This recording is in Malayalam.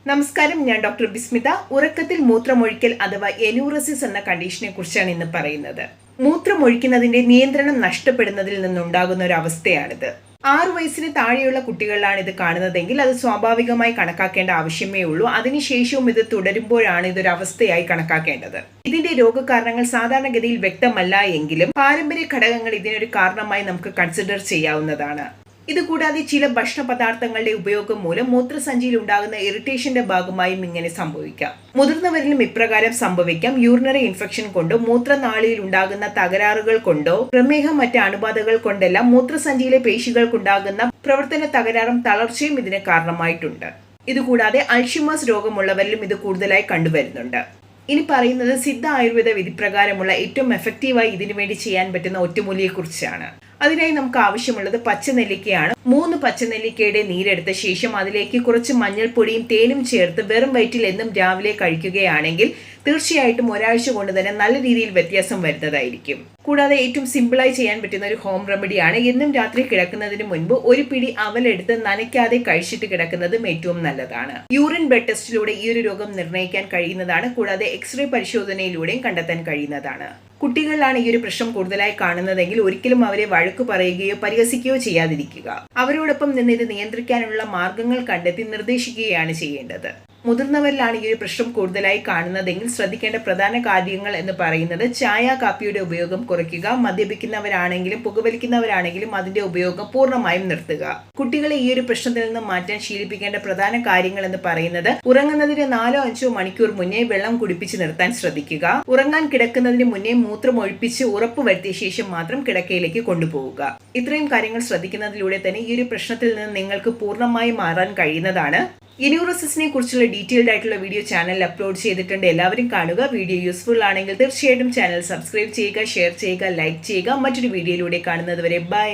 നമസ്കാരം, ഞാൻ ഡോക്ടർ ബിസ്മിത. ഉറക്കത്തിൽ മൂത്രമൊഴിക്കൽ അഥവാ എനൂറസിസ് എന്ന കണ്ടീഷനെ കുറിച്ചാണ് ഇന്ന് പറയുന്നത്. മൂത്രമൊഴിക്കുന്നതിന്റെ നിയന്ത്രണം നഷ്ടപ്പെടുന്നതിൽ നിന്നുണ്ടാകുന്ന ഒരു അവസ്ഥയാണിത്. 6 വയസ്സിന് താഴെയുള്ള കുട്ടികളിലാണ് ഇത് കാണുന്നതെങ്കിൽ അത് സ്വാഭാവികമായി കണക്കാക്കേണ്ട ആവശ്യമേ ഉള്ളൂ. അതിനുശേഷവും ഇത് തുടരുമ്പോഴാണ് ഇതൊരു അവസ്ഥയായി കണക്കാക്കേണ്ടത്. ഇതിന്റെ രോഗകാരണങ്ങൾ സാധാരണഗതിയിൽ വ്യക്തമല്ല എങ്കിലും പാരമ്പര്യ ഘടകങ്ങൾ ഇതിനൊരു കാരണമായി നമുക്ക് കൺസിഡർ ചെയ്യാവുന്നതാണ്. ഇതുകൂടാതെ ചില ഭക്ഷണ പദാർത്ഥങ്ങളുടെ ഉപയോഗം മൂലം മൂത്രസഞ്ചിയിൽ ഉണ്ടാകുന്ന ഇറിറ്റേഷന്റെ ഭാഗമായും ഇങ്ങനെ സംഭവിക്കാം. മുതിർന്നവരിലും ഇപ്രകാരം സംഭവിക്കാം. യൂറിനറി ഇൻഫെക്ഷൻ കൊണ്ടോ മൂത്രനാളിയിൽ ഉണ്ടാകുന്ന തകരാറുകൾ കൊണ്ടോ പ്രമേഹം മറ്റ് അണുബാധകൾ കൊണ്ടെല്ലാം മൂത്രസഞ്ചിയിലെ പേശികൾക്കുണ്ടാകുന്ന പ്രവർത്തന തകരാറും തളർച്ചയും ഇതിന് കാരണമായിട്ടുണ്ട്. ഇതുകൂടാതെ അൾഷിമേഴ്സ് രോഗമുള്ളവരിലും ഇത് കൂടുതലായി കണ്ടുവരുന്നുണ്ട്. ഇനി പറയുന്നത് സിദ്ധ ആയുർവേദ വിധിപ്രകാരമുള്ള ഏറ്റവും എഫക്റ്റീവായി ഇതിനുവേണ്ടി ചെയ്യാൻ പറ്റുന്ന ഒറ്റമൂലിയെക്കുറിച്ചാണ്. അതിനായി നമുക്ക് ആവശ്യമുള്ളത് പച്ചനെല്ലിക്കയാണ്. 3 പച്ചനെല്ലിക്കയുടെ നീരെടുത്ത ശേഷം അതിലേക്ക് കുറച്ച് മഞ്ഞൾപ്പൊടിയും തേനും ചേർത്ത് വെറും വയറ്റിൽ എന്നും രാവിലെ കഴിക്കുകയാണെങ്കിൽ തീർച്ചയായിട്ടും ഒരാഴ്ച കൊണ്ട് തന്നെ നല്ല രീതിയിൽ വ്യത്യാസം വരുന്നതായിരിക്കും. കൂടാതെ ഏറ്റവും സിമ്പിളായി ചെയ്യാൻ പറ്റുന്ന ഒരു ഹോം റെമഡിയാണ് എന്നും രാത്രി കിടക്കുന്നതിന് മുൻപ് ഒരു പിടി അവലെടുത്ത് നനയ്ക്കാതെ കഴിച്ചിട്ട് കിടക്കുന്നതും ഏറ്റവും നല്ലതാണ്. യൂറിൻ ബ്ലഡ് ടെസ്റ്റിലൂടെ ഈ ഒരു രോഗം നിർണ്ണയിക്കാൻ കഴിയുന്നതാണ്. കൂടാതെ എക്സ്റേ പരിശോധനയിലൂടെയും കണ്ടെത്താൻ കഴിയുന്നതാണ്. കുട്ടികളിലാണ് ഈ ഒരു പ്രശ്നം കൂടുതലായി കാണുന്നതെങ്കിൽ ഒരിക്കലും അവരെ വഴക്കു പറയുകയോ പരിഹസിക്കുകയോ ചെയ്യാതിരിക്കുക. അവരോടൊപ്പം നിന്ന് ഇത് നിയന്ത്രിക്കാനുള്ള മാർഗങ്ങൾ കണ്ടെത്തി നിർദ്ദേശിക്കുകയാണ് ചെയ്യേണ്ടത്. മുതിർന്നവരിലാണ് ഈ ഒരു പ്രശ്നം കൂടുതലായി കാണുന്നതെങ്കിൽ ശ്രദ്ധിക്കേണ്ട പ്രധാന കാര്യങ്ങൾ എന്ന് പറയുന്നത് ചായ കാപ്പിയുടെ ഉപയോഗം കുറയ്ക്കുക. മദ്യപിക്കുന്നവരാണെങ്കിലും പുകവലിക്കുന്നവരാണെങ്കിലും അതിന്റെ ഉപയോഗം പൂർണ്ണമായും നിർത്തുക. കുട്ടികളെ ഈ ഒരു പ്രശ്നത്തിൽ നിന്ന് മാറ്റാൻ ശീലിപ്പിക്കേണ്ട പ്രധാന കാര്യങ്ങൾ എന്ന് പറയുന്നത് ഉറങ്ങുന്നതിന് 4-5 മണിക്കൂർ മുന്നേ വെള്ളം കുടിപ്പിച്ച് നിർത്താൻ ശ്രദ്ധിക്കുക. ഉറങ്ങാൻ കിടക്കുന്നതിന് മുന്നേ മൂത്രം ഒഴിപ്പിച്ച് ഉറപ്പുവരുത്തിയ ശേഷം മാത്രം കിടക്കയിലേക്ക് കൊണ്ടുപോവുക. ഇത്രയും കാര്യങ്ങൾ ശ്രദ്ധിക്കുന്നതിലൂടെ തന്നെ ഈ ഒരു പ്രശ്നത്തിൽ നിന്ന് നിങ്ങൾക്ക് പൂർണ്ണമായി മാറാൻ കഴിയുന്നതാണ്. എനൂറസിസിനെ കുറിച്ചുള്ള ഡീറ്റെയിൽഡ് ആയിട്ടുള്ള വീഡിയോ ചാനലിൽ അപ്ലോഡ് ചെയ്തിട്ടുണ്ട്. എല്ലാവരും കാണുക. വീഡിയോ യൂസ്ഫുൾ ആണെങ്കിൽ തീർച്ചയായിട്ടും ചാനൽ സബ്സ്ക്രൈബ് ചെയ്യുക, ഷെയർ ചെയ്യുക, ലൈക്ക് ചെയ്യുക. മറ്റൊരു വീഡിയോയിലൂടെ കാണുന്നത് വരെ ബൈ.